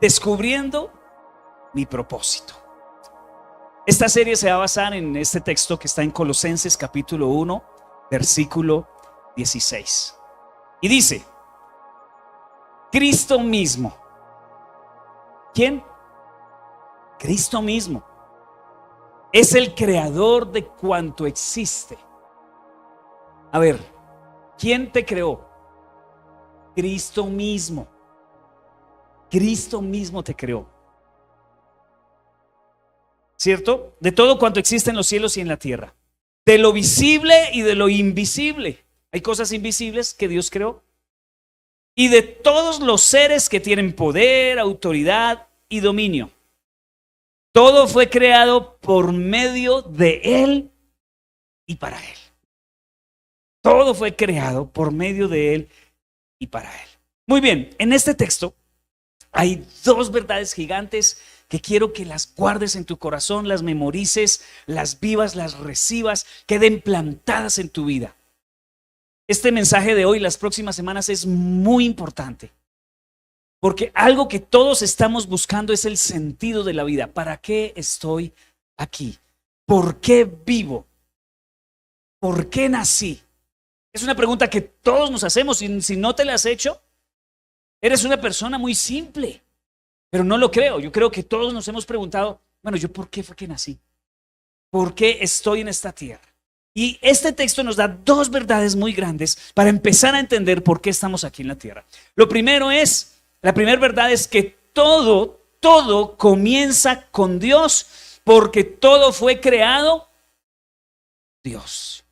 Descubriendo mi propósito. Esta serie se va a basar en este texto que está en Colosenses capítulo 1, versículo 16. Y dice: Cristo mismo. ¿Quién? Cristo mismo es el creador de cuanto existe. A ver, ¿quién te creó? Cristo mismo. Cristo mismo te creó, ¿cierto? De todo cuanto existe en los cielos y en la tierra, de lo visible y de lo invisible. Hay cosas invisibles que Dios creó, y de todos los seres que tienen poder, autoridad y dominio. Todo fue creado por medio de Él y para Él. Todo fue creado por medio de Él y para Él. Muy bien, en este texto hay dos verdades gigantes que quiero que las guardes en tu corazón, las memorices, las vivas, las recibas, queden plantadas en tu vida. Este mensaje de hoy, las próximas semanas, es muy importante, porque algo que todos estamos buscando es el sentido de la vida. ¿Para qué estoy aquí? ¿Por qué vivo? ¿Por qué nací? Es una pregunta que todos nos hacemos, y si no te la has hecho, eres una persona muy simple, pero no lo creo. Yo creo que todos nos hemos preguntado, bueno, ¿yo por qué fue que nací? ¿Por qué estoy en esta tierra? Y este texto nos da dos verdades muy grandes para empezar a entender por qué estamos aquí en la tierra. La primera verdad es que todo comienza con Dios, porque todo fue creado Dios.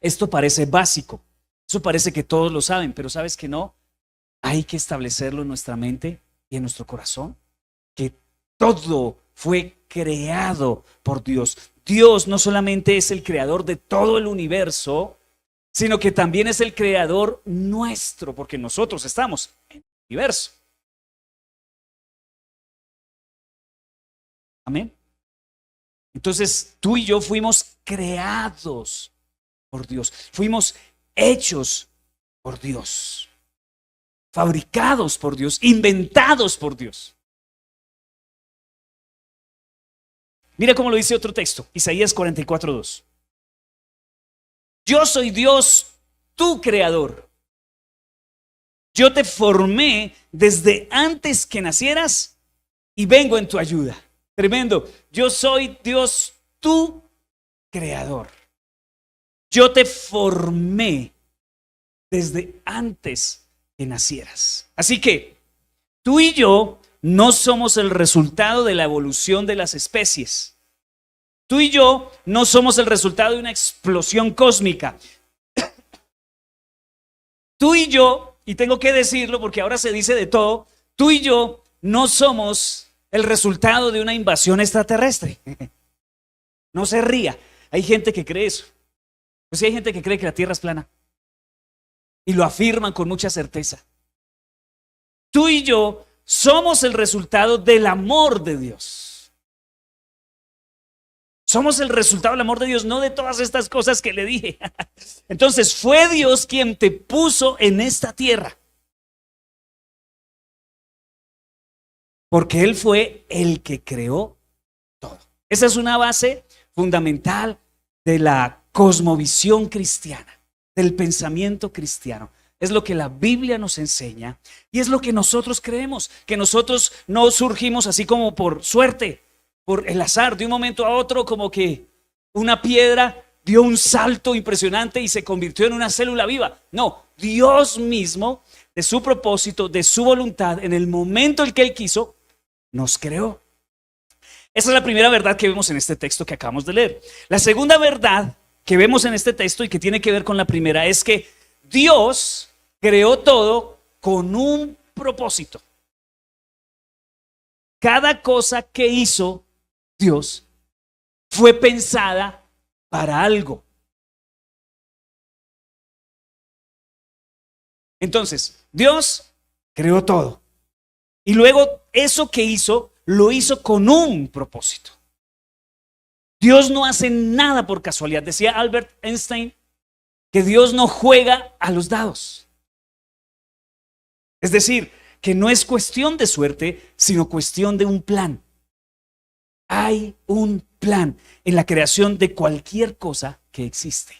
Esto parece básico, eso parece que todos lo saben, pero ¿sabes que no? Hay que establecerlo en nuestra mente y en nuestro corazón, que todo fue creado por Dios. Dios no solamente es el creador de todo el universo, sino que también es el creador nuestro, porque nosotros estamos en el universo. Amén. Entonces tú y yo fuimos creados por Dios, fuimos hechos por Dios, fabricados por Dios, inventados por Dios. Mira cómo lo dice otro texto, Isaías 44:2. Yo soy Dios, tu creador. Yo te formé desde antes que nacieras y vengo en tu ayuda. Tremendo. Yo soy Dios, tu creador. Yo te formé desde antes que nacieras. Así que tú y yo no somos el resultado de la evolución de las especies. Tú y yo no somos el resultado de una explosión cósmica. Tú y yo, y tengo que decirlo porque ahora se dice de todo, tú y yo no somos el resultado de una invasión extraterrestre. No se ría. Hay gente que cree eso. Pues sí, hay gente que cree que la Tierra es plana y lo afirman con mucha certeza. Tú y yo somos el resultado del amor de Dios. Somos el resultado del amor de Dios, no de todas estas cosas que le dije. Entonces fue Dios quien te puso en esta tierra, porque Él fue el que creó todo. Esa es una base fundamental de la cosmovisión cristiana, del pensamiento cristiano. Es lo que la Biblia nos enseña y es lo que nosotros creemos, que nosotros no surgimos así como por suerte, por el azar, de un momento a otro, como que una piedra dio un salto impresionante y se convirtió en una célula viva. No, Dios mismo, de su propósito, de su voluntad, en el momento en que Él quiso, nos creó. Esa es la primera verdad que vemos en este texto que acabamos de leer. La segunda verdad que vemos en este texto y que tiene que ver con la primera es que Dios creó todo con un propósito. Cada cosa que hizo Dios fue pensada para algo. Entonces, Dios creó todo. Y luego eso que hizo, lo hizo con un propósito. Dios no hace nada por casualidad. Decía Albert Einstein que Dios no juega a los dados. Es decir, que no es cuestión de suerte, sino cuestión de un plan. Hay un plan en la creación de cualquier cosa que existe.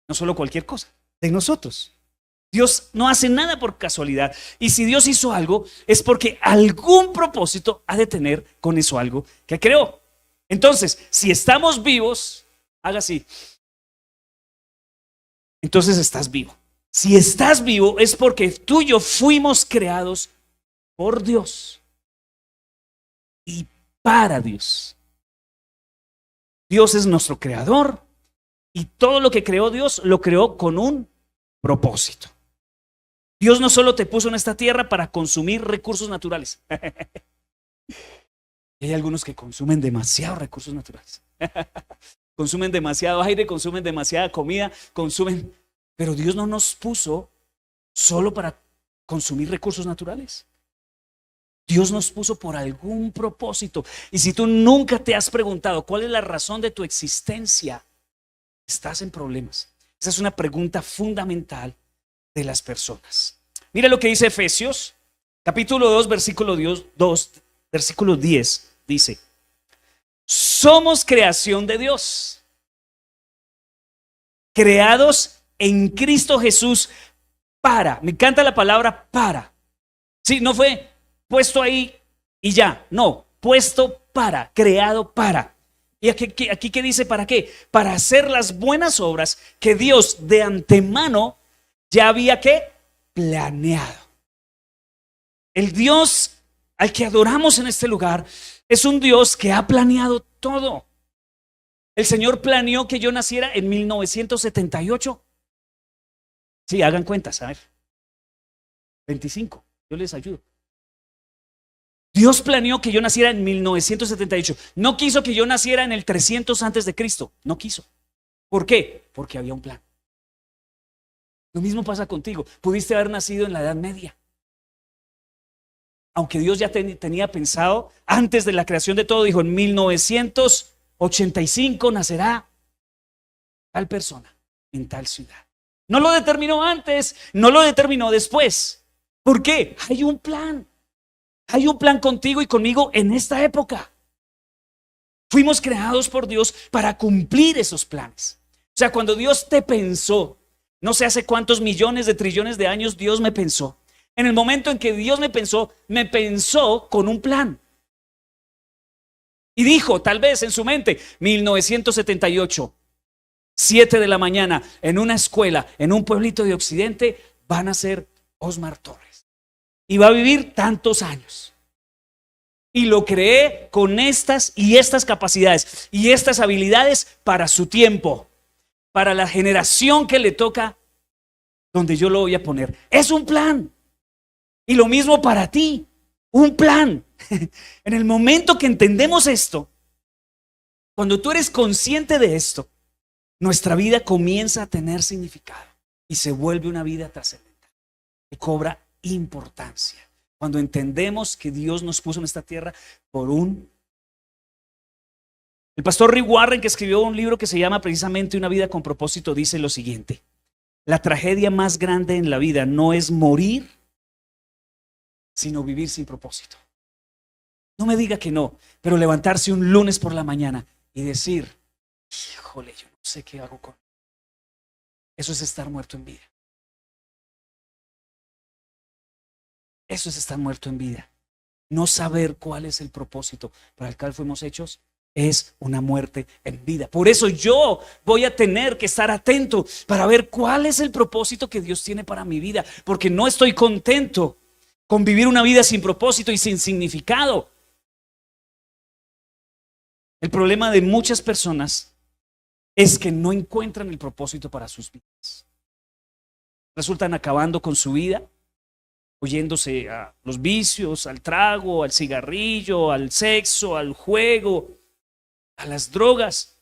No solo cualquier cosa, de nosotros. Dios no hace nada por casualidad. Y si Dios hizo algo, es porque algún propósito ha de tener con eso algo que creó. Entonces, si estamos vivos, haga así. Entonces estás vivo. Si estás vivo es porque tú y yo fuimos creados por Dios y para Dios. Dios es nuestro creador y todo lo que creó Dios lo creó con un propósito. Dios no solo te puso en esta tierra para consumir recursos naturales. Hay algunos que consumen demasiados recursos naturales. Consumen demasiado aire, consumen demasiada comida, consumen... Pero Dios no nos puso solo para consumir recursos naturales. Dios nos puso por algún propósito. Y si tú nunca te has preguntado cuál es la razón de tu existencia, estás en problemas. Esa es una pregunta fundamental de las personas. Mira lo que dice Efesios, capítulo 2, versículo 10, dice: somos creación de Dios, creados en Cristo Jesús para, me encanta la palabra para. Sí, no fue puesto ahí y ya, no, puesto para, creado para. ¿Y aquí qué dice para qué? Para hacer las buenas obras que Dios de antemano ya había planeado. El Dios al que adoramos en este lugar es un Dios que ha planeado todo. El Señor planeó que yo naciera en 1978. Sí, hagan cuentas, a ver. 25, yo les ayudo. Dios planeó que yo naciera en 1978. No quiso que yo naciera en el 300 antes de Cristo. No quiso. ¿Por qué? Porque había un plan. Lo mismo pasa contigo. Pudiste haber nacido en la Edad Media. Aunque Dios ya tenía pensado, antes de la creación de todo, dijo: en 1985 nacerá tal persona en tal ciudad. No lo determinó antes, no lo determinó después. ¿Por qué? Hay un plan. Hay un plan contigo y conmigo en esta época. Fuimos creados por Dios para cumplir esos planes. O sea, cuando Dios te pensó, no sé hace cuántos millones de trillones de años Dios me pensó. En el momento en que Dios me pensó con un plan. Y dijo, tal vez en su mente, 1978, 7 de la mañana, en una escuela, en un pueblito de Occidente, van a ser Osmar Torres. Y va a vivir tantos años. Y lo creé con estas y estas capacidades y estas habilidades para su tiempo, para la generación que le toca, donde yo lo voy a poner. Es un plan. Y lo mismo para ti, un plan. En el momento que entendemos esto, cuando tú eres consciente de esto, nuestra vida comienza a tener significado y se vuelve una vida trascendental que cobra importancia. Cuando entendemos que Dios nos puso en esta tierra por un... El pastor Rick Warren, que escribió un libro que se llama precisamente Una vida con propósito, dice lo siguiente: la tragedia más grande en la vida no es morir, sino vivir sin propósito. No me diga que no, pero levantarse un lunes por la mañana y decir: híjole, yo no sé qué hago con... Eso es estar muerto en vida. Eso es estar muerto en vida. No saber cuál es el propósito para el cual fuimos hechos es una muerte en vida. Por eso yo voy a tener que estar atento para ver cuál es el propósito que Dios tiene para mi vida, porque no estoy contento con vivir una vida sin propósito y sin significado. El problema de muchas personas es que no encuentran el propósito para sus vidas. Resultan acabando con su vida, oyéndose a los vicios, al trago, al cigarrillo, al sexo, al juego, a las drogas,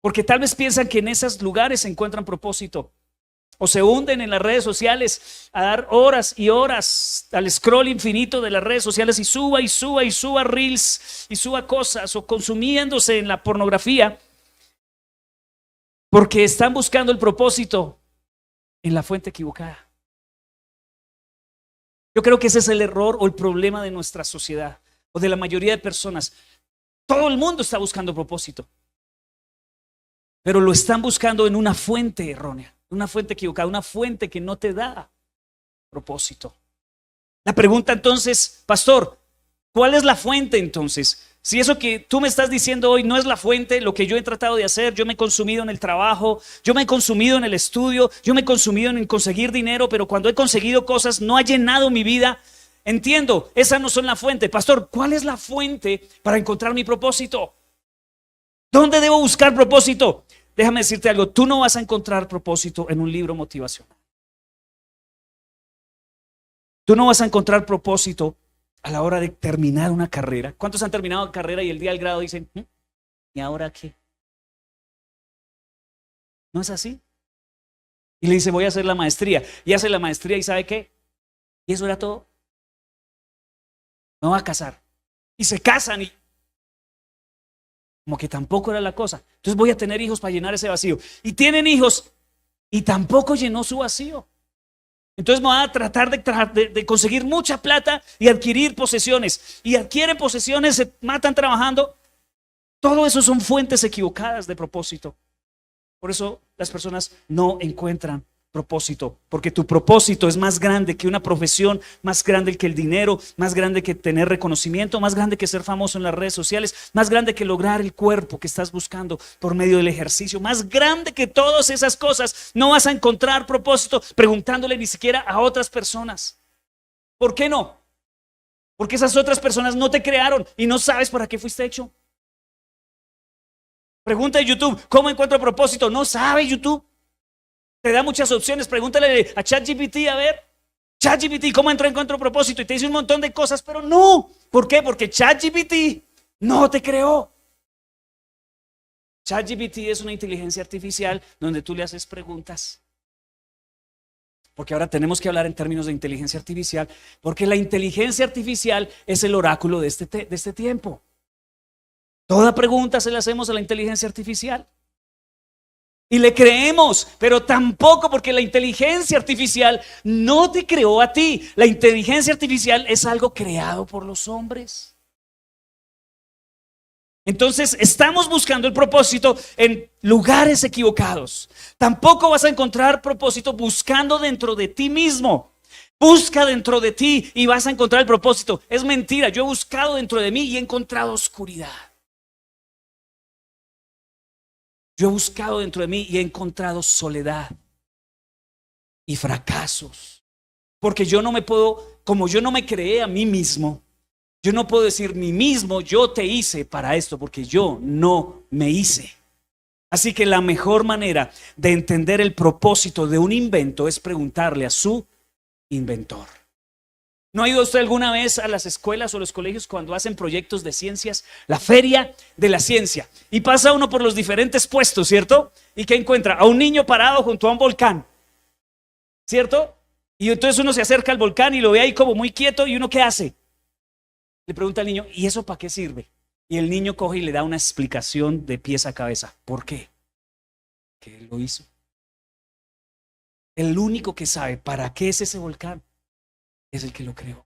porque tal vez piensan que en esos lugares se encuentran propósito, o se hunden en las redes sociales a dar horas y horas al scroll infinito de las redes sociales y suba y suba y suba reels y suba cosas, o consumiéndose en la pornografía, porque están buscando el propósito en la fuente equivocada. Yo creo que ese es el error o el problema de nuestra sociedad o de la mayoría de personas. Todo el mundo está buscando propósito, pero lo están buscando en una fuente errónea, una fuente equivocada, una fuente que no te da propósito. La pregunta entonces, pastor, ¿cuál es la fuente entonces? Si eso que tú me estás diciendo hoy no es la fuente, lo que yo he tratado de hacer, yo me he consumido en el trabajo, yo me he consumido en el estudio, yo me he consumido en conseguir dinero, pero cuando he conseguido cosas no ha llenado mi vida. Entiendo, esas no son la fuente. Pastor, ¿cuál es la fuente para encontrar mi propósito? ¿Dónde debo buscar propósito? Déjame decirte algo, tú no vas a encontrar propósito en un libro motivacional. Tú no vas a encontrar propósito a la hora de terminar una carrera. ¿Cuántos han terminado la carrera y el día del grado dicen, ¿y ahora qué? ¿No es así? Y le dice, voy a hacer la maestría. Y hace la maestría y ¿sabe qué? Y eso era todo. Me voy a casar. Y se casan y como que tampoco era la cosa. Entonces voy a tener hijos para llenar ese vacío. Y tienen hijos y tampoco llenó su vacío. Entonces me van a tratar de conseguir mucha plata y adquirir posesiones. Y adquieren posesiones, se matan trabajando. Todo eso son fuentes equivocadas de propósito. Por eso las personas no encuentran propósito, porque tu propósito es más grande que una profesión, más grande que el dinero, más grande que tener reconocimiento, más grande que ser famoso en las redes sociales, más grande que lograr el cuerpo que estás buscando por medio del ejercicio, más grande que todas esas cosas. No vas a encontrar propósito preguntándole ni siquiera a otras personas. ¿Por qué no? Porque esas otras personas no te crearon y no sabes para qué fuiste hecho. Pregunta en YouTube, ¿cómo encuentro propósito? No sabe YouTube. Te da muchas opciones. Pregúntale a ChatGPT, a ver, ChatGPT, ¿cómo encuentro propósito? Y te dice un montón de cosas, pero no. ¿Por qué? Porque ChatGPT no te creó. ChatGPT es una inteligencia artificial donde tú le haces preguntas. Porque ahora tenemos que hablar en términos de inteligencia artificial, porque la inteligencia artificial es el oráculo de este tiempo. Toda pregunta se la hacemos a la inteligencia artificial. Y le creemos, pero tampoco, porque la inteligencia artificial no te creó a ti. La inteligencia artificial es algo creado por los hombres. Entonces estamos buscando el propósito en lugares equivocados. Tampoco vas a encontrar propósito buscando dentro de ti mismo. Busca dentro de ti y vas a encontrar el propósito. Es mentira, yo he buscado dentro de mí y he encontrado oscuridad. Yo he buscado dentro de mí y he encontrado soledad y fracasos. Porque yo no me puedo, como yo no me creé a mí mismo, yo no puedo decir mí mismo, yo te hice para esto, porque yo no me hice. Así que la mejor manera de entender el propósito de un invento es preguntarle a su inventor. ¿No ha ido usted alguna vez a las escuelas o los colegios cuando hacen proyectos de ciencias? La feria de la ciencia. Y pasa uno por los diferentes puestos, ¿cierto? ¿Y qué encuentra? A un niño parado junto a un volcán, ¿cierto? Y entonces uno se acerca al volcán y lo ve ahí como muy quieto. ¿Y uno qué hace? Le pregunta al niño, ¿y eso para qué sirve? Y el niño coge y le da una explicación de pies a cabeza. ¿Por qué? Que él lo hizo. El único que sabe para qué es ese volcán es el que lo creó.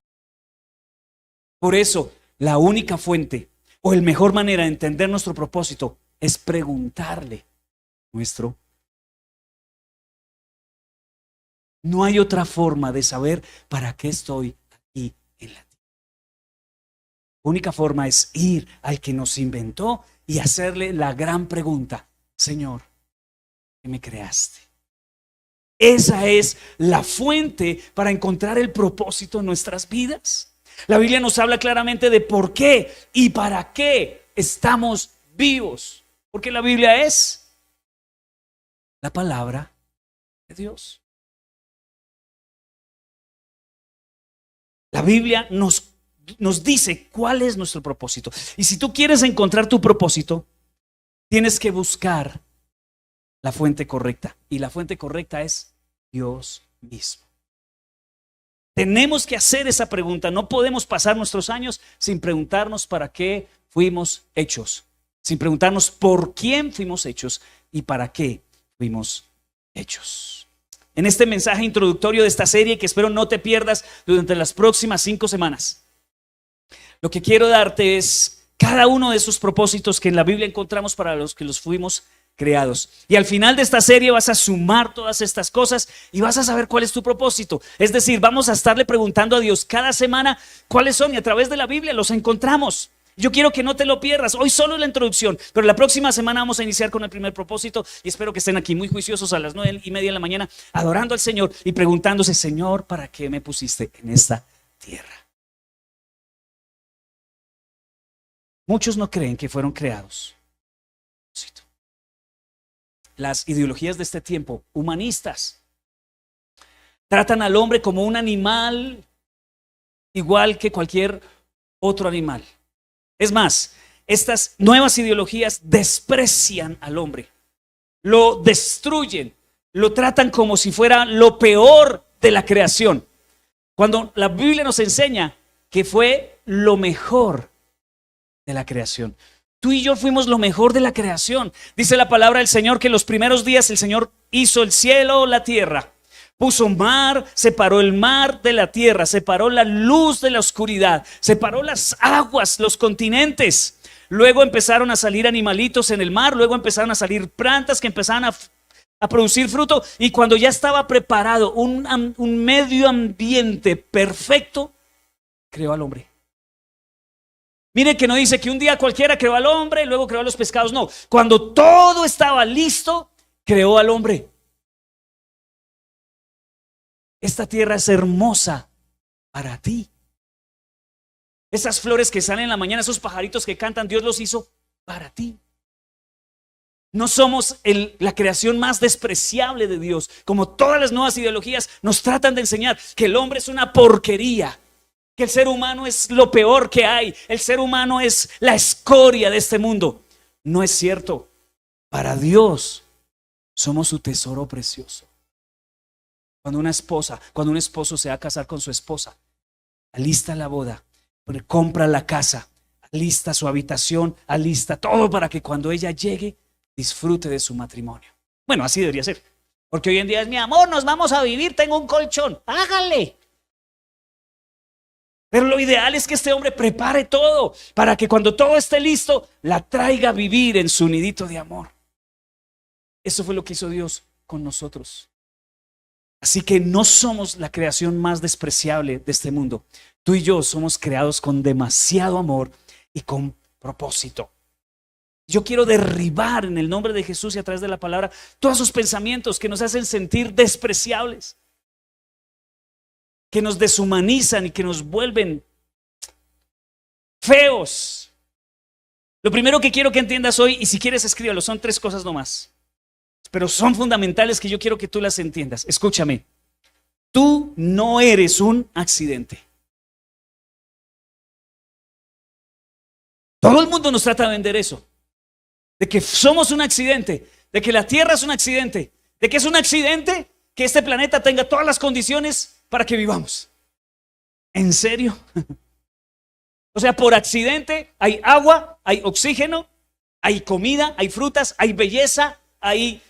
Por eso, la única fuente o la mejor manera de entender nuestro propósito es preguntarle nuestro. No hay otra forma de saber para qué estoy aquí en la tierra. La única forma es ir al que nos inventó y hacerle la gran pregunta: Señor, ¿qué me creaste? Esa es la fuente para encontrar el propósito en nuestras vidas. La Biblia nos habla claramente de por qué y para qué estamos vivos. Porque la Biblia es la palabra de Dios. La Biblia nos dice cuál es nuestro propósito. Y si tú quieres encontrar tu propósito, tienes que buscar la fuente correcta. Y la fuente correcta es Dios mismo. Tenemos que hacer esa pregunta. No podemos pasar nuestros años sin preguntarnos para qué fuimos hechos, sin preguntarnos por quién fuimos hechos y para qué fuimos hechos. en este mensaje introductorio de esta serie que espero no te pierdas durante las próximas 5 semanas. Lo que quiero darte es cada uno de esos propósitos que en la Biblia encontramos para los que los fuimos creados. Y al final de esta serie vas a sumar todas estas cosas y vas a saber cuál es tu propósito. Es decir, vamos a estarle preguntando a Dios cada semana cuáles son, y a través de la Biblia los encontramos. Yo quiero que no te lo pierdas. Hoy solo la introducción, pero la próxima semana vamos a iniciar con el primer propósito y espero que estén aquí muy juiciosos a las 9:30 de la mañana adorando al Señor y preguntándose: Señor, ¿para qué me pusiste en esta tierra? Muchos no creen que fueron creados. Las ideologías de este tiempo, humanistas, tratan al hombre como un animal igual que cualquier otro animal. Es más, estas nuevas ideologías desprecian al hombre, lo destruyen, lo tratan como si fuera lo peor de la creación, cuando la Biblia nos enseña que fue lo mejor de la creación. Tú y yo fuimos lo mejor de la creación. Dice la palabra del Señor que en los primeros días el Señor hizo el cielo, la tierra. Puso mar, separó el mar de la tierra, separó la luz de la oscuridad, separó las aguas, los continentes. Luego empezaron a salir animalitos en el mar, luego empezaron a salir plantas que empezaban a producir fruto. Y cuando ya estaba preparado un medio ambiente perfecto, creó al hombre. Mire que no dice que un día cualquiera creó al hombre y luego creó a los pescados. No, cuando todo estaba listo, creó al hombre. Esta tierra es hermosa para ti. Esas flores que salen en la mañana, esos pajaritos que cantan, Dios los hizo para ti. No somos la creación más despreciable de Dios, como todas las nuevas ideologías nos tratan de enseñar que el hombre es una porquería, que el ser humano es lo peor que hay, el ser humano es la escoria de este mundo. No es cierto. Para Dios somos su tesoro precioso. Cuando un esposo se va a casar con su esposa, alista la boda, compra la casa, alista su habitación, alista todo para que cuando ella llegue disfrute de su matrimonio. Bueno, así debería ser, porque hoy en día es: mi amor, nos vamos a vivir, tengo un colchón, hágale. Pero lo ideal es que este hombre prepare todo para que cuando todo esté listo, la traiga a vivir en su nidito de amor. Eso fue lo que hizo Dios con nosotros. Así que no somos la creación más despreciable de este mundo. Tú y yo somos creados con demasiado amor y con propósito. Yo quiero derribar en el nombre de Jesús y a través de la palabra todos esos pensamientos que nos hacen sentir despreciables, que nos deshumanizan y que nos vuelven feos. Lo primero que quiero que entiendas hoy, y si quieres escríbelo, son 3 cosas nomás, pero son fundamentales que yo quiero que tú las entiendas. Escúchame, tú no eres un accidente. Todo el mundo nos trata de vender eso, de que somos un accidente, de que la tierra es un accidente, de que es un accidente que este planeta tenga todas las condiciones para que vivamos. ¿En serio? O sea, por accidente hay agua, hay oxígeno, hay comida, hay frutas, hay belleza, hay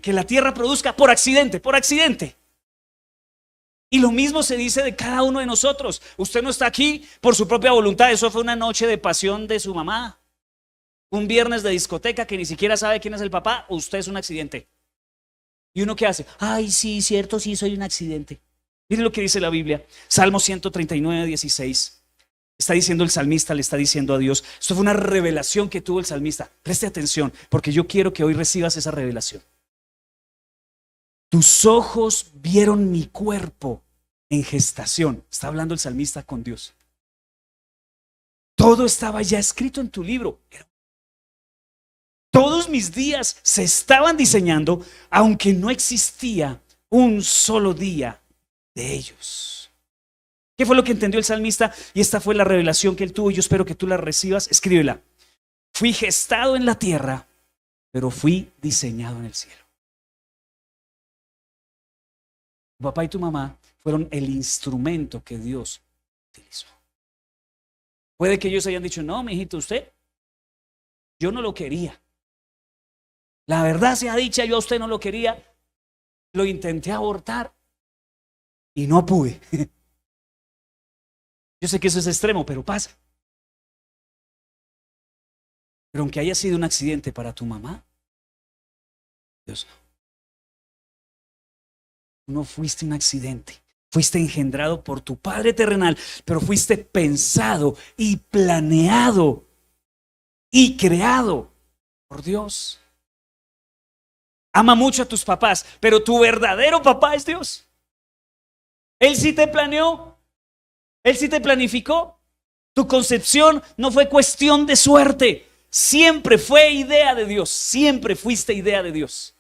que la tierra produzca por accidente, por accidente. Y lo mismo se dice de cada uno de nosotros. Usted no está aquí por su propia voluntad. Eso fue una noche de pasión de su mamá, un viernes de discoteca que ni siquiera sabe quién es el papá. Usted es un accidente. ¿Y uno qué hace? Ay, sí, cierto, sí, soy un accidente. Miren lo que dice la Biblia. Salmo 139, 16. Está diciendo el salmista, le está diciendo a Dios. Esto fue una revelación que tuvo el salmista. Preste atención, porque yo quiero que hoy recibas esa revelación. Tus ojos vieron mi cuerpo en gestación. Está hablando el salmista con Dios. Todo estaba ya escrito en tu libro. Todos mis días se estaban diseñando, aunque no existía un solo día de ellos. ¿Qué fue lo que entendió el salmista? Y esta fue la revelación que él tuvo y yo espero que tú la recibas. Escríbela. Fui gestado en la tierra, pero fui diseñado en el cielo. Tu papá y tu mamá fueron el instrumento que Dios utilizó. Puede que ellos hayan dicho: no, mijito, yo no lo quería. La verdad sea dicha, yo a usted no lo quería, lo intenté abortar y no pude. Yo sé que eso es extremo, pero pasa. Pero aunque haya sido un accidente para tu mamá, Dios no. Tú no fuiste un accidente. Fuiste engendrado por tu Padre terrenal, pero fuiste pensado y planeado y creado por Dios. Ama mucho a tus papás, pero tu verdadero papá es Dios. Él sí te planeó, Él sí te planificó. Tu concepción no fue cuestión de suerte, siempre fue idea de Dios, siempre fuiste idea de Dios.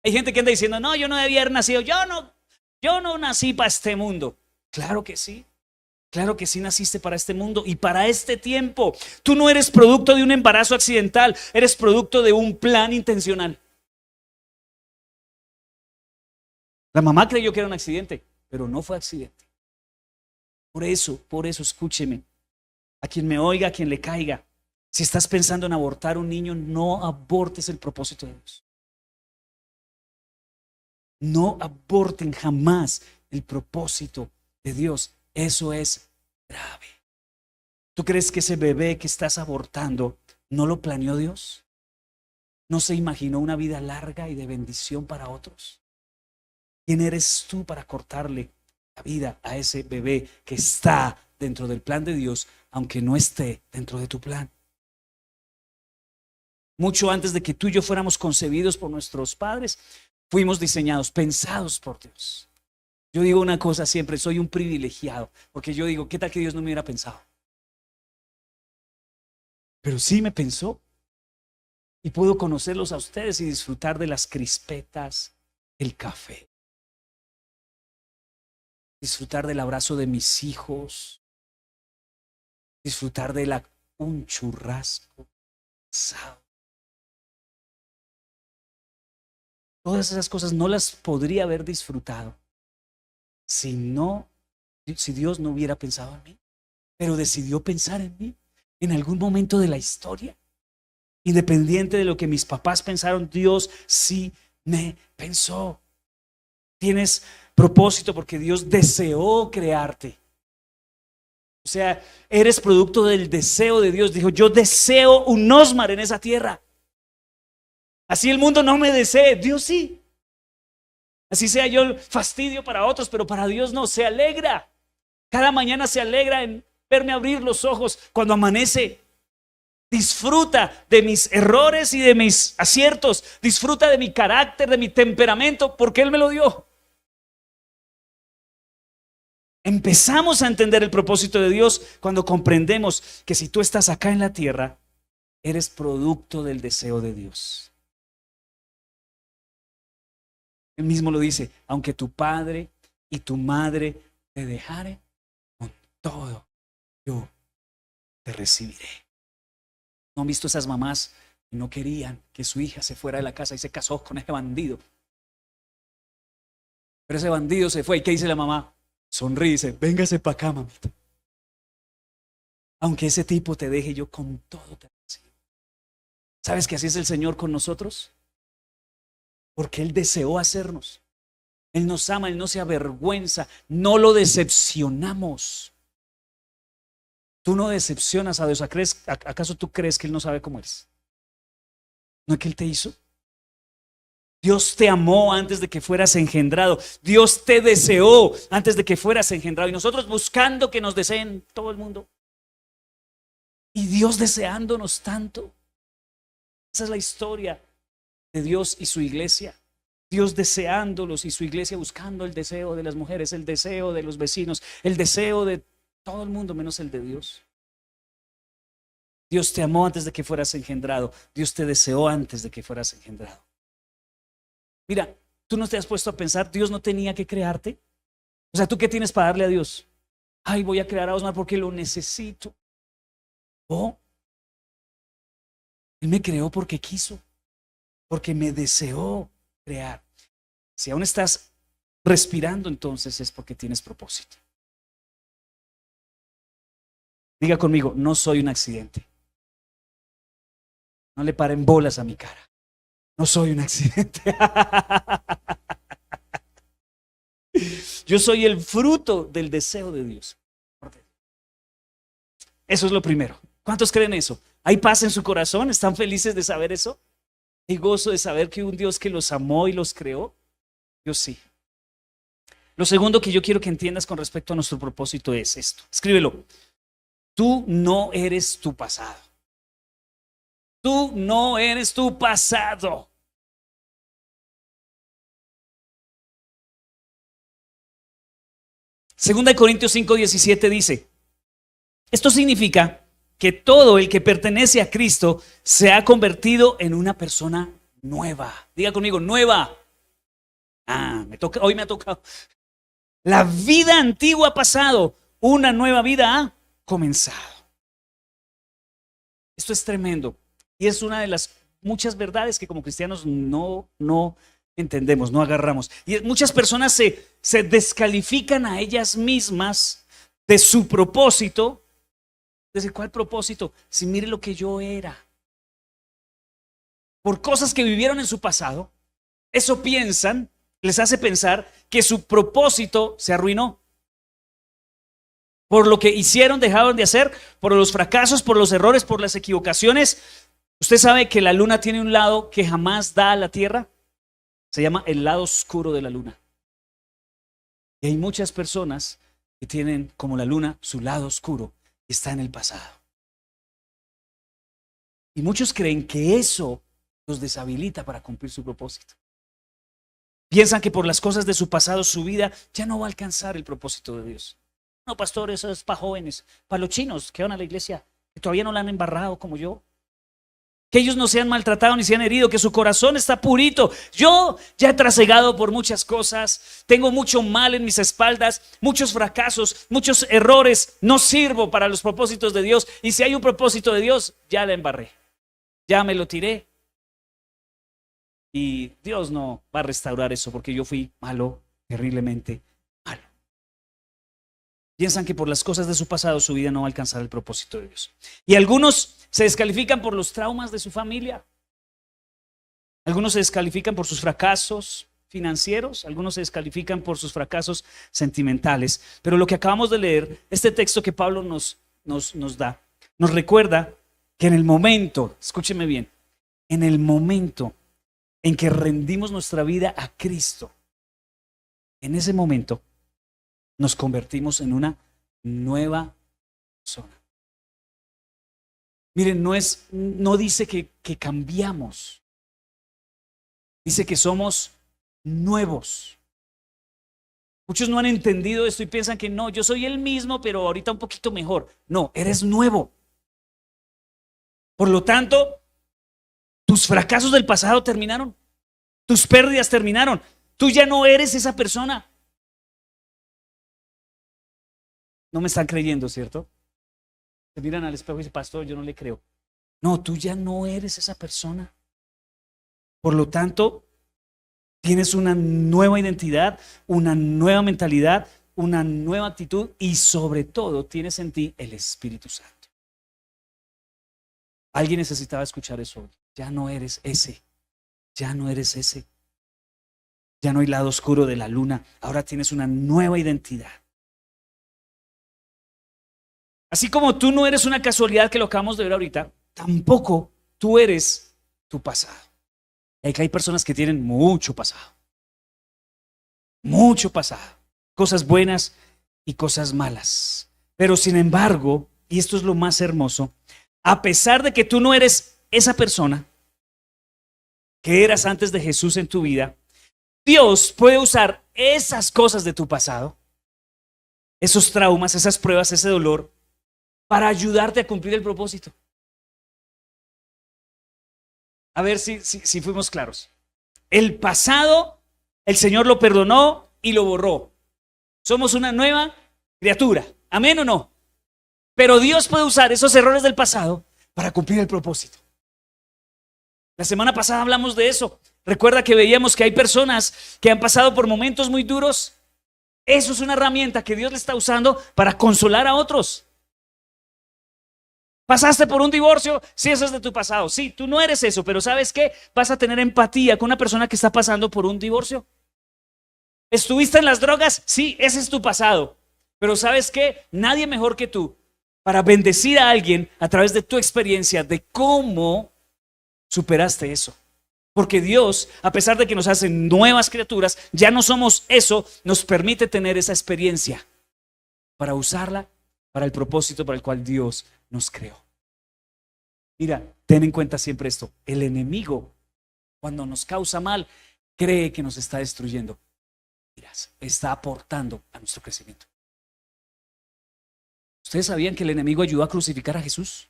Hay gente que anda diciendo, no, yo no debía haber nacido, yo no nací para este mundo. Claro que sí naciste para este mundo y para este tiempo. Tú no eres producto de un embarazo accidental, eres producto de un plan intencional. La mamá creyó que era un accidente, pero no fue accidente. Por eso, escúcheme. A quien me oiga, a quien le caiga. Si estás pensando en abortar un niño, no abortes el propósito de Dios. No aborten jamás el propósito de Dios. Eso es grave. ¿Tú crees que ese bebé que estás abortando no lo planeó Dios? ¿No se imaginó una vida larga y de bendición para otros? ¿Quién eres tú para cortarle la vida a ese bebé que está dentro del plan de Dios, aunque no esté dentro de tu plan? Mucho antes de que tú y yo fuéramos concebidos por nuestros padres, fuimos diseñados, pensados por Dios. Yo digo una cosa siempre, soy un privilegiado, porque yo digo, ¿qué tal que Dios no me hubiera pensado? Pero sí me pensó y puedo conocerlos a ustedes y disfrutar de las crispetas, el café, disfrutar del abrazo de mis hijos, disfrutar de un churrasco asado. Todas esas cosas no las podría haber disfrutado si Dios no hubiera pensado en mí. Pero decidió pensar en mí en algún momento de la historia. Independiente de lo que mis papás pensaron, Dios sí me pensó. Tienes propósito porque Dios deseó crearte. O sea, eres producto del deseo de Dios. Dijo, yo deseo un Osmar en esa tierra. Así el mundo no me desee, Dios sí. Así sea yo el fastidio para otros, pero para Dios no, se alegra. Cada mañana se alegra en verme abrir los ojos cuando amanece. Disfruta de mis errores y de mis aciertos. Disfruta de mi carácter, de mi temperamento, porque Él me lo dio. Empezamos a entender el propósito de Dios cuando comprendemos que si tú estás acá en la tierra, eres producto del deseo de Dios. Él mismo lo dice, aunque tu padre y tu madre te dejaren, con todo yo te recibiré. ¿No han visto esas mamás que no querían que su hija se fuera de la casa y se casó con ese bandido? Pero ese bandido se fue. ¿Y qué dice la mamá? Sonríe y dice, véngase para acá, mamita. Aunque ese tipo te deje, yo con todo te recibo. ¿Sabes que así es el Señor con nosotros? Porque Él deseó hacernos. Él nos ama, Él no se avergüenza, no lo decepcionamos. Tú no decepcionas a Dios. ¿Acaso tú crees que Él no sabe cómo eres? ¿No es que Él te hizo? Dios te amó antes de que fueras engendrado. Dios te deseó antes de que fueras engendrado. Y nosotros buscando que nos deseen todo el mundo. Y Dios deseándonos tanto. Esa es la historia de Dios y su iglesia. Dios deseándolos y su iglesia buscando el deseo de las mujeres, el deseo de los vecinos, el deseo de todo el mundo menos el de Dios. Dios te amó antes de que fueras engendrado. Dios te deseó antes de que fueras engendrado. Mira, tú no te has puesto a pensar, Dios no tenía que crearte. O sea, ¿tú qué tienes para darle a Dios? Ay, voy a crear a Osmar porque lo necesito. Oh, Él me creó porque quiso, porque me deseó crear. Si aún estás respirando, entonces es porque tienes propósito. Diga conmigo, no soy un accidente. No le paren bolas a mi cara. No soy un accidente. Yo soy el fruto del deseo de Dios. Eso es lo primero. ¿Cuántos creen eso? ¿Hay paz en su corazón? ¿Están felices de saber eso? ¿Hay gozo de saber que un Dios que los amó y los creó? Yo sí. Lo segundo que yo quiero que entiendas con respecto a nuestro propósito es esto. Escríbelo. Tú no eres tu pasado. Tú no eres tu pasado. Segunda de Corintios 5:17 dice, esto significa que todo el que pertenece a Cristo se ha convertido en una persona nueva. Diga conmigo, nueva. Hoy me ha tocado. La vida antigua ha pasado, una nueva vida ha comenzado. Esto es tremendo y es una de las muchas verdades que como cristianos no entendemos, no agarramos. Y muchas personas se descalifican a ellas mismas de su propósito. ¿Desde cuál propósito? Si mire lo que yo era. Por cosas que vivieron en su pasado, eso piensan, les hace pensar que su propósito se arruinó. Por lo que hicieron, dejaron de hacer, por los fracasos, por los errores, por las equivocaciones. ¿Usted sabe que la luna tiene un lado que jamás da a la tierra? Se llama el lado oscuro de la luna. Y hay muchas personas que tienen como la luna su lado oscuro y está en el pasado. Y muchos creen que eso los deshabilita para cumplir su propósito. Piensan que por las cosas de su pasado, su vida ya no va a alcanzar el propósito de Dios. No, pastor, eso es para jóvenes, para los chinos que van a la iglesia, que todavía no la han embarrado como yo. Que ellos no se han maltratado ni se han herido, que su corazón está purito. Yo ya he trasegado por muchas cosas, tengo mucho mal en mis espaldas, muchos fracasos, muchos errores, no sirvo para los propósitos de Dios. Y si hay un propósito de Dios, ya la embarré, ya me lo tiré. Y Dios no va a restaurar eso porque yo fui malo, terriblemente malo. Piensan que por las cosas de su pasado su vida no va a alcanzar el propósito de Dios. Y algunos se descalifican por los traumas de su familia. Algunos se descalifican por sus fracasos financieros. Algunos se descalifican por sus fracasos sentimentales. Pero lo que acabamos de leer, este texto que Pablo nos da, nos recuerda que en el momento, escúcheme bien, en el momento en que rendimos nuestra vida a Cristo, en ese momento nos convertimos en una nueva persona. Miren, no dice que cambiamos, dice que somos nuevos. Muchos no han entendido esto y piensan que no, yo soy el mismo, pero ahorita un poquito mejor. No, eres nuevo. Por lo tanto, tus fracasos del pasado terminaron, tus pérdidas terminaron. Tú ya no eres esa persona. No me están creyendo, ¿cierto? Se miran al espejo y dicen, pastor, yo no le creo. No, tú ya no eres esa persona. Por lo tanto, tienes una nueva identidad, una nueva mentalidad, una nueva actitud y sobre todo tienes en ti el Espíritu Santo. Alguien necesitaba escuchar eso. Ya no eres ese. Ya no eres ese. Ya no hay lado oscuro de la luna. Ahora tienes una nueva identidad. Así como tú no eres una casualidad que lo acabamos de ver ahorita, tampoco tú eres tu pasado. Y hay personas que tienen mucho pasado. Mucho pasado. Cosas buenas y cosas malas. Pero sin embargo, y esto es lo más hermoso, a pesar de que tú no eres esa persona que eras antes de Jesús en tu vida, Dios puede usar esas cosas de tu pasado, esos traumas, esas pruebas, ese dolor, para ayudarte a cumplir el propósito. A ver si fuimos claros. El pasado, el Señor lo perdonó y lo borró. Somos una nueva criatura. ¿Amén o no? Pero Dios puede usar esos errores del pasado para cumplir el propósito. La semana pasada hablamos de eso. Recuerda que veíamos que hay personas que han pasado por momentos muy duros. Eso es una herramienta que Dios le está usando para consolar a otros. ¿Pasaste por un divorcio? Sí, eso es de tu pasado. Sí, tú no eres eso, pero ¿sabes qué? Vas a tener empatía con una persona que está pasando por un divorcio. ¿Estuviste en las drogas? Sí, ese es tu pasado. Pero ¿sabes qué? Nadie mejor que tú para bendecir a alguien a través de tu experiencia de cómo superaste eso. Porque Dios, a pesar de que nos hace nuevas criaturas, ya no somos eso, nos permite tener esa experiencia para usarla para el propósito para el cual Dios nos creó. Mira, ten en cuenta siempre esto. El enemigo, cuando nos causa mal, cree que nos está destruyendo. Miras, está aportando a nuestro crecimiento. ¿Ustedes sabían que el enemigo ayudó a crucificar a Jesús?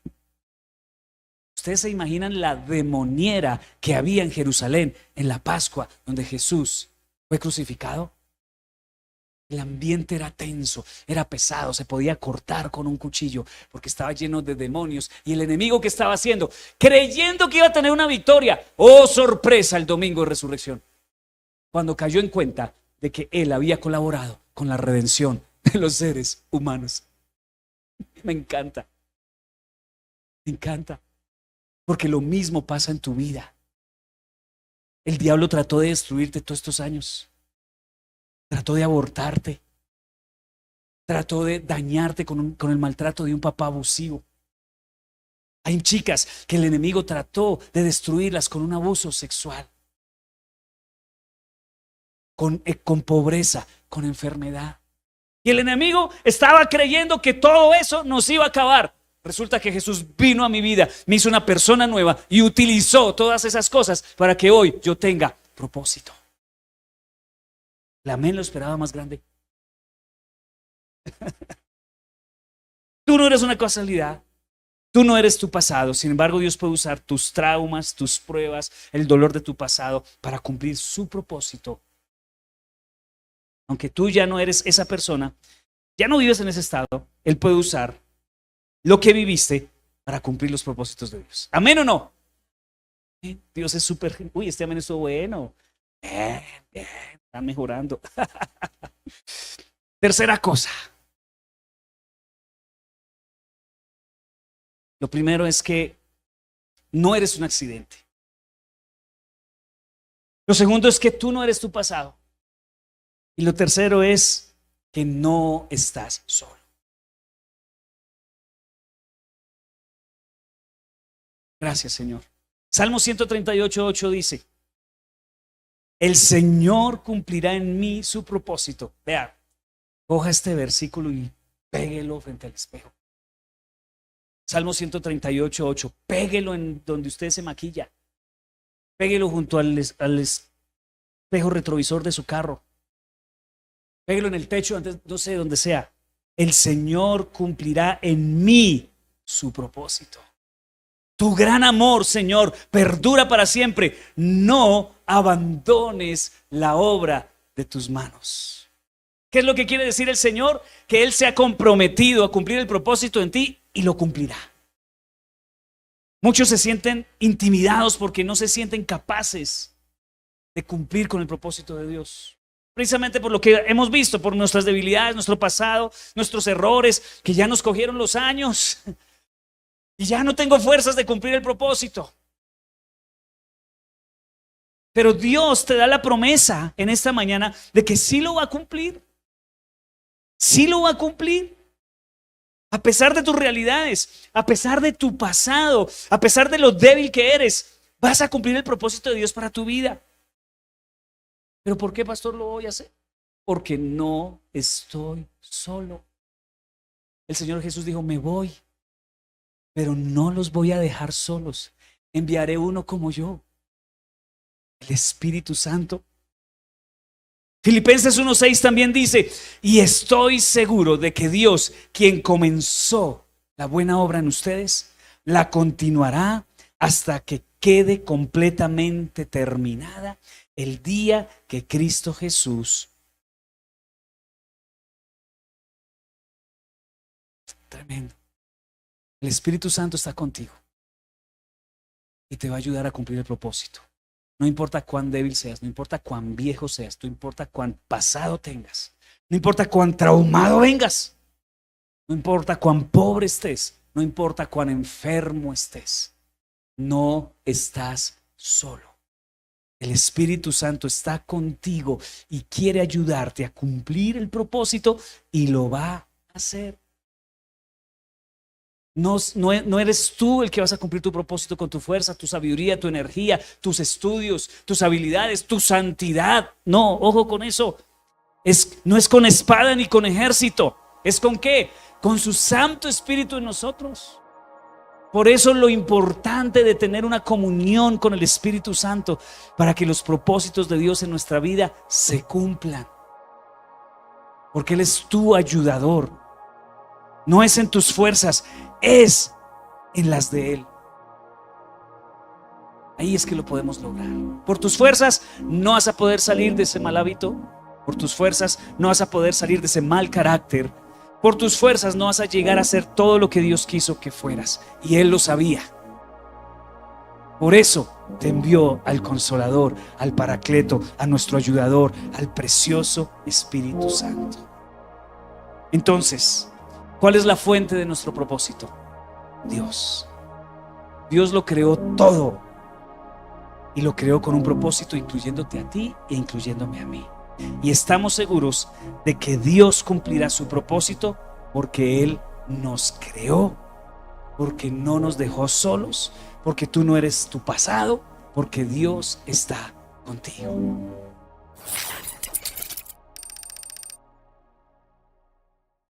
¿Ustedes se imaginan la demoniera que había en Jerusalén en la Pascua, donde Jesús fue crucificado? El ambiente era tenso, era pesado, se podía cortar con un cuchillo porque estaba lleno de demonios. Y el enemigo, ¿qué estaba haciendo? Creyendo que iba a tener una victoria. ¡Oh, sorpresa! El domingo de resurrección, cuando cayó en cuenta de que él había colaborado con la redención de los seres humanos. Me encanta. Me encanta. Porque lo mismo pasa en tu vida. El diablo trató de destruirte todos estos años. Trató de abortarte. Trató de dañarte con el maltrato de un papá abusivo. Hay chicas que el enemigo trató de destruirlas con un abuso sexual. Con pobreza, con enfermedad. Y el enemigo estaba creyendo que todo eso nos iba a acabar. Resulta que Jesús vino a mi vida, me hizo una persona nueva y utilizó todas esas cosas para que hoy yo tenga propósito. La amén lo esperaba más grande. Tú no eres una casualidad. Tú no eres tu pasado. Sin embargo, Dios puede usar tus traumas, tus pruebas, el dolor de tu pasado para cumplir su propósito. Aunque tú ya no eres esa persona, ya no vives en ese estado, Él puede usar lo que viviste para cumplir los propósitos de Dios. ¿Amén o no? Dios es súper... Uy, este amén estuvo bueno. Bien, están mejorando. Tercera cosa. Lo primero es que no eres un accidente. Lo segundo es que tú no eres tu pasado. Y lo tercero es que no estás solo. Gracias, Señor. Salmo 138:8 dice: el Señor cumplirá en mí su propósito. Vea, coja este versículo y péguelo frente al espejo. Salmo 138:8, péguelo en donde usted se maquilla. Péguelo junto al espejo retrovisor de su carro. Péguelo en el techo, antes, no sé, donde sea. El Señor cumplirá en mí su propósito. Tu gran amor, Señor, perdura para siempre. No abandones la obra de tus manos. ¿Qué es lo que quiere decir el Señor? Que Él se ha comprometido a cumplir el propósito en ti y lo cumplirá. Muchos se sienten intimidados porque no se sienten capaces de cumplir con el propósito de Dios. Precisamente por lo que hemos visto, por nuestras debilidades, nuestro pasado, nuestros errores, que ya nos cogieron los años. Y ya no tengo fuerzas de cumplir el propósito. Pero Dios te da la promesa en esta mañana de que sí lo va a cumplir. Sí lo va a cumplir. A pesar de tus realidades, a pesar de tu pasado, a pesar de lo débil que eres, vas a cumplir el propósito de Dios para tu vida. ¿Pero por qué, pastor, lo voy a hacer? Porque no estoy solo. El Señor Jesús dijo: me voy, pero no los voy a dejar solos. Enviaré uno como yo, el Espíritu Santo. Filipenses 1:6 también dice: y estoy seguro de que Dios, quien comenzó la buena obra en ustedes, la continuará hasta que quede completamente terminada el día que Cristo Jesús. Tremendo. El Espíritu Santo está contigo y te va a ayudar a cumplir el propósito. No importa cuán débil seas, no importa cuán viejo seas, no importa cuán pasado tengas, no importa cuán traumado vengas, no importa cuán pobre estés, no importa cuán enfermo estés, no estás solo. El Espíritu Santo está contigo y quiere ayudarte a cumplir el propósito y lo va a hacer. No eres tú el que vas a cumplir tu propósito con tu fuerza, tu sabiduría, tu energía, tus estudios, tus habilidades, tu santidad. No, ojo con eso. No es con espada ni con ejército. ¿Es con qué? Con su Santo Espíritu en nosotros. Por eso lo importante de tener una comunión con el Espíritu Santo, para que los propósitos de Dios en nuestra vida se cumplan. Porque Él es tu ayudador. No es en tus fuerzas, es en las de Él. Ahí es que lo podemos lograr. Por tus fuerzas no vas a poder salir de ese mal hábito. Por tus fuerzas no vas a poder salir de ese mal carácter. Por tus fuerzas no vas a llegar a ser todo lo que Dios quiso que fueras. Y Él lo sabía. Por eso te envió al Consolador, al Paracleto, a nuestro ayudador, al precioso Espíritu Santo. Entonces, ¿cuál es la fuente de nuestro propósito? Dios. Dios lo creó todo. Y lo creó con un propósito, incluyéndote a ti e incluyéndome a mí. Y estamos seguros de que Dios cumplirá su propósito, porque Él nos creó, porque no nos dejó solos, porque tú no eres tu pasado, porque Dios está contigo.